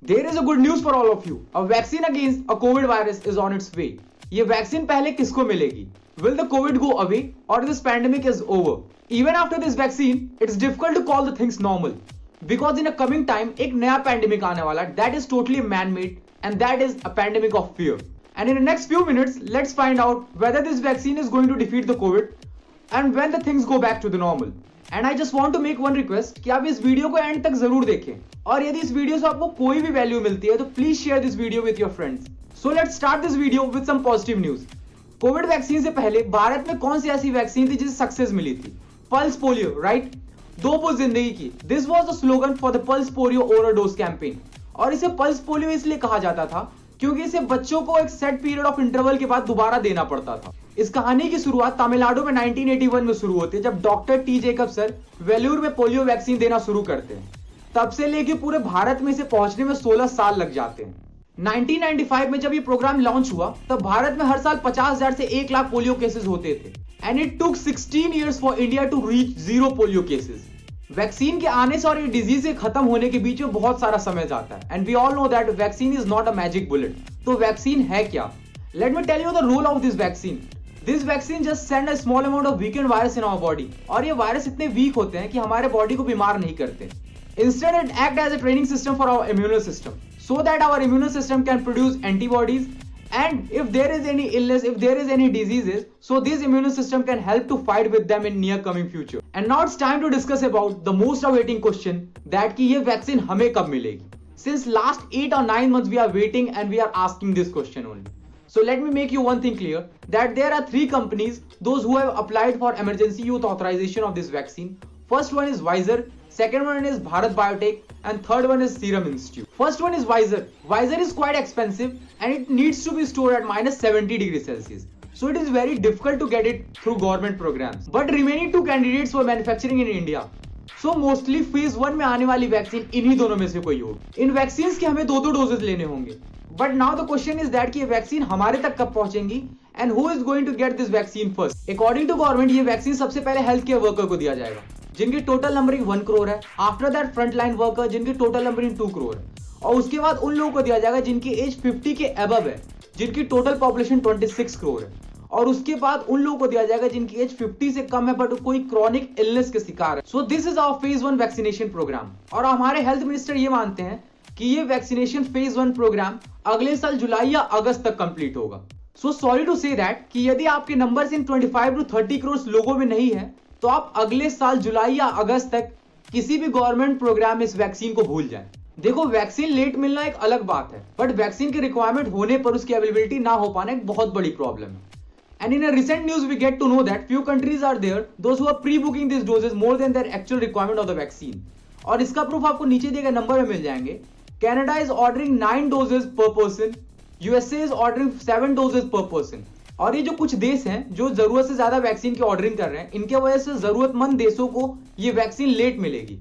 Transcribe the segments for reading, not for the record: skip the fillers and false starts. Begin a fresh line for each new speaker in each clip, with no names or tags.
There is a good news for all of you. A vaccine against a COVID virus is on its way. ये vaccine पहले किसको मिलेगी? Will the COVID go away or this pandemic is over? Even after this vaccine, it's difficult to call the things normal. Because in a coming time, एक नया pandemic आने वाला that is totally man-made and that is a pandemic of fear. And in the next few minutes, let's find out whether this vaccine is going to defeat the COVID and when the things go back to the normal. And I just want to make one request कि आप इस video को and तक जरूर देखें और यदि इस वीडियो से आपको कोई भी वैल्यू मिलती है तो please share this video with your friends. So let's start this video with some positive news. Covid vaccine से पहले भारत में कौन सी ऐसी वैक्सीन थी जिसे सक्सेस मिली थी? Pulse polio, right? दो पल जिंदगी की. This was the slogan for the pulse polio overdose campaign. और इसे पल्स पोलियो इसलिए कहा जाता था क्योंकि इसे बच्चों को एक सेट पीरियड ऑफ इंटरवल के बाद दोबारा देना पड़ता था. इस कहानी की शुरुआत तमिलनाडु में 1981 में शुरू होती है जब doctor T Jacob sir Vellore में पोलियो वैक्सीन देना शुरू करते हैं. तब से लेके पूरे भारत में इसे पहुंचने में 16 साल लग जाते हैं. 1995 में जब ये प्रोग्राम लॉन्च हुआ तब भारत में हर साल 50,000 से 1 लाख पोलियो केसेस होते थे. And it took 16 years for India to reach 0 polio cases. Vaccine के आने से और ये डिजीज के खत्म होने के बीच में बहुत सारा समय जाता है. And we all know that vaccine is not a magic bullet. तो वैक्सीन है क्या? Let me tell you the role of this vaccine. This vaccine just send a small amount of weakened virus in our body. और ये virus इतने week होते हैं कि हमारे बॉडी को बीमार नहीं करते. Instead it act as a training system for our immune system so that our immune system can produce antibodies. And if there is any illness, if there is any diseases, so this immune system can help to fight with them in near coming future. And now it's time to discuss about the most awaiting question that कि ये vaccine हमें कब मिलेगी? Since last 8 or 9 months we are waiting and we are asking this question only. So let me make you one thing clear that there are 3 companies, those who have applied for emergency use authorization of this vaccine. First one is Pfizer, second one is Bharat Biotech, and third one is Serum Institute. First one is Pfizer. Pfizer is quite expensive and it needs to be stored at -70°C. So it is very difficult to get it through government programs. But remaining 2 candidates for manufacturing in India. So mostly phase 1 में आने वाली vaccine इन्हीं दोनों में से कोई होगी. इन vaccines के हमें 2 डोजेस लेने होंगे. But now the question is that कि ये वैक्सीन हमारे तक कब पहुंचेंगी and who is going to get this vaccine first? According to government ये वैक्सीन सबसे पहले हेल्थ केयर वर्कर को दिया जाएगा जिनकी टोटल नंबरिंग 1 करोड़ है. After that front line worker जिनकी टोटल नंबरिंग 2 करोड़ है. और उसके बाद उन लोगों को दिया जाएगा जिनकी एज 50 के अबव है जिनकी टोटल पॉपुलेशन 26 करोड़ है. और उसके बाद उन लोगों को दिया जाएगा जिनकी एज 50 से कम है बट कोई क्रॉनिक इलनेस के शिकार है. So this is our phase 1 vaccination program. और हमारे हेल्थ मिनिस्टर ये मानते हैं कि ये वैक्सीनेशन फेज 1 प्रोग्राम अगले साल जुलाई या अगस्त तक कंप्लीट होगा. So sorry to say that कि यदि आपके नंबर्स इन 25 to 30 करोड़ लोगों में नहीं है तो आप अगले साल जुलाई या अगस्त तक किसी भी गवर्नमेंट प्रोग्राम में इस वैक्सीन को भूल जाएं. देखो वैक्सीन लेट मिलना एक अलग बात है बट वैक्सीन की रिक्वायरमेंट होने पर उसकी अवेलेबिलिटी ना हो पाना एक बहुत बड़ी प्रॉब्लम है. And in a recent news we get to know that few countries are there those who are pre booking this doses more than their actual requirement of the vaccine. और इसका proof आपको नीचे दिए गए number में मिल जाएंगे. Canada is ordering 9 doses पर person. USA is ordering 7 doses पर पर्सन. और ये जो कुछ देश हैं जो जरूरत से ज्यादा वैक्सीन की ऑर्डरिंग कर रहे हैं इनके वजह से जरूरतमंद देशों को ये वैक्सीन लेट मिलेगी.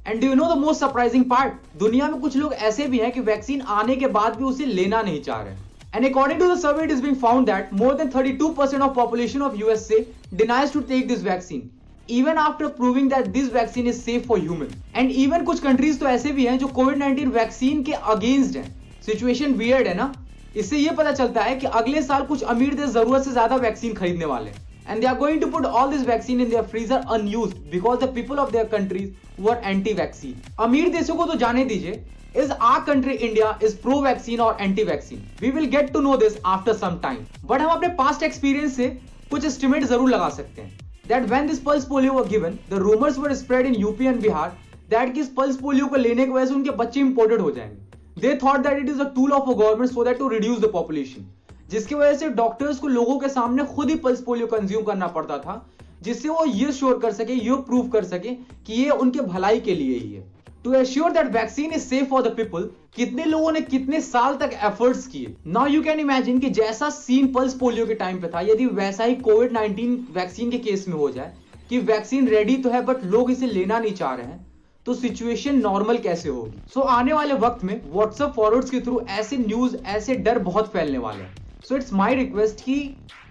And do you know the most surprising part? दुनिया में कुछ लोग ऐसे भी हैं कि वैक्सीन आने के बाद भी उसे लेना नहीं चाह रहे हैं. And according to the survey it is being found that more than 32% of population of USA denies to take this vaccine even after proving that this vaccine is safe for human. And even कुछ countries तो ऐसे भी हैं जो कोविड-19 vaccine के against हैं. Situation weird है ना. इससे ये पता चलता है कि अगले साल कुछ अमीर देश जरूरत से ज्यादा वैक्सीन खरीदने वाले हैं. And they are going to put all this vaccine in their freezer unused because the people of their countries were anti-vaccine. अमीर देशों को तो जाने दीजिए. Is our country India is pro-vaccine or anti-vaccine? We will get to know this after some time. But हम अपने past experience से कुछ estimate जरूर लगा सकते हैं. That when this pulse polio were given, the rumors were spread in UP and Bihar that कि इस pulse polio को लेने की वजह से उनके बच्चे imported हो जाएंगे. They thought that it is a tool of a government so that to reduce the population. जिसकी वजह से डॉक्टर्स को लोगों के सामने खुद ही पल्स पोलियो कंज्यूम करना पड़ता था जिससे वो ये श्योर कर सके, ये प्रूव कर सके कि ये उनके भलाई के लिए ही है. To assure that vaccine is safe for the people कितने लोगों ने कितने साल तक एफर्ट्स किए. नाउ यू कैन इमेजिन कि जैसा सीन पल्स पोलियो के टाइम पे था यदि वैसा ही कोविड-19 वैक्सीन के केस में हो जाए कि वैक्सीन रेडी तो है बट लोग इसे लेना नहीं चाह रहे हैं तो सिचुएशन नॉर्मल कैसे होगी. सो आने वाले वक्त में व्हाट्सएप फॉरवर्ड्स के थ्रू ऐसे न्यूज, ऐसे डर बहुत फैलने वाले हैं सो इट्स माई रिक्वेस्ट कि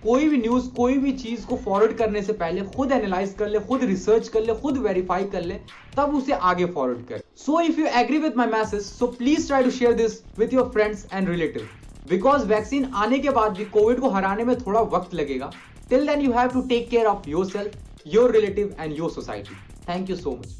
कोई भी न्यूज, कोई भी चीज को फॉरवर्ड करने से पहले खुद एनालाइज कर ले, खुद रिसर्च कर ले, खुद वेरीफाई कर ले, तब उसे आगे फॉरवर्ड कर. So if you agree with my message, so please try to share this with your friends and relative, because vaccine आने के बाद भी कोविड को हराने में थोड़ा वक्त लगेगा. Till then you have to take care of your self, your relative and your society. Thank you so much.